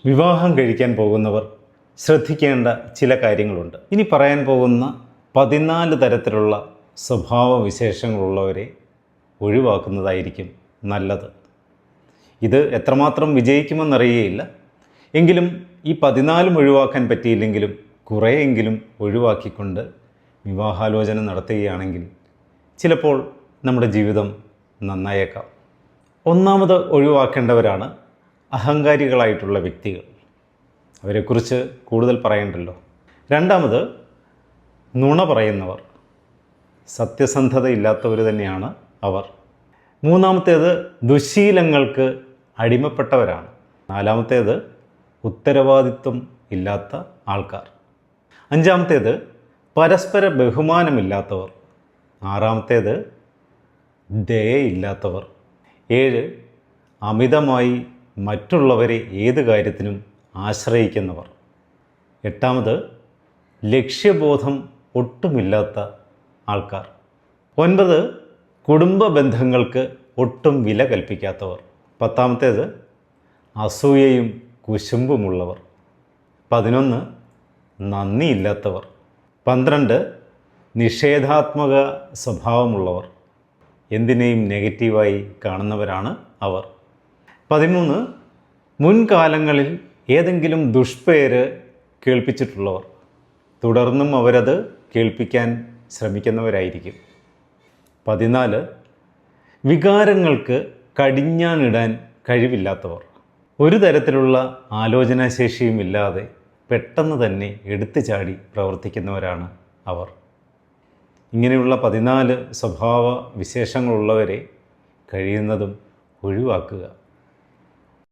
വിവാഹം കഴിക്കാൻ പോകുന്നവർ ശ്രദ്ധിക്കേണ്ട ചില കാര്യങ്ങളുണ്ട്. ഇനി പറയാൻ പോകുന്ന 14 തരത്തിലുള്ള സ്വഭാവ വിശേഷങ്ങളുള്ളവരെ ഒഴിവാക്കുന്നതായിരിക്കും നല്ലത്. ഇത് എത്രമാത്രം വിജയിക്കുമെന്നറിയുകയില്ല. എങ്കിലും ഈ 14 ഒഴിവാക്കാൻ പറ്റിയില്ലെങ്കിലും കുറേയെങ്കിലും ഒഴിവാക്കിക്കൊണ്ട് വിവാഹാലോചന നടത്തുകയാണെങ്കിൽ ചിലപ്പോൾ നമ്മുടെ ജീവിതം നന്നായേക്കാം. ഒന്നാമത് ഒഴിവാക്കേണ്ടവരാണ് അഹങ്കാരികളായിട്ടുള്ള വ്യക്തികൾ. അവരെക്കുറിച്ച് കൂടുതൽ പറയണ്ടല്ലോ. രണ്ടാമത് നുണ പറയുന്നവർ, സത്യസന്ധതയില്ലാത്തവർ തന്നെയാണ് അവർ. മൂന്നാമത്തേത് ദുശ്ശീലങ്ങൾക്ക് അടിമപ്പെട്ടവരാണ്. നാലാമത്തേത് ഉത്തരവാദിത്വം ഇല്ലാത്ത ആൾക്കാർ. അഞ്ചാമത്തേത് പരസ്പര ബഹുമാനമില്ലാത്തവർ. ആറാമത്തേത് ദയയില്ലാത്തവർ. 7 അമിതമായി മറ്റുള്ളവരെ ഏത് കാര്യത്തിനും ആശ്രയിക്കുന്നവർ. 8 ലക്ഷ്യബോധം ഒട്ടുമില്ലാത്ത ആൾക്കാർ. 9 കുടുംബ ബന്ധങ്ങൾക്ക് ഒട്ടും വില കൽപ്പിക്കാത്തവർ. 10 അസൂയയും കുശുമ്പുമുള്ളവർ. 11 നന്ദിയില്ലാത്തവർ. 12 നിഷേധാത്മക സ്വഭാവമുള്ളവർ. എന്തിനേയും നെഗറ്റീവായി കാണുന്നവരാണ് അവർ. 13 മുൻകാലങ്ങളിൽ ഏതെങ്കിലും ദുഷ്പേര് കേൾപ്പിച്ചിട്ടുള്ളവർ. തുടർന്നും അവരത് കേൾപ്പിക്കാൻ ശ്രമിക്കുന്നവരായിരിക്കും. 14 വികാരങ്ങൾക്ക് കടിഞ്ഞാണിടാൻ കഴിവില്ലാത്തവർ. ഒരു തരത്തിലുള്ള ആലോചനാശേഷിയുമില്ലാതെ പെട്ടെന്ന് തന്നെ എടുത്തു ചാടി പ്രവർത്തിക്കുന്നവരാണ് അവർ. ഇങ്ങനെയുള്ള 14 സ്വഭാവ വിശേഷങ്ങളുള്ളവരെ കഴിയുന്നതും ഒഴിവാക്കുക.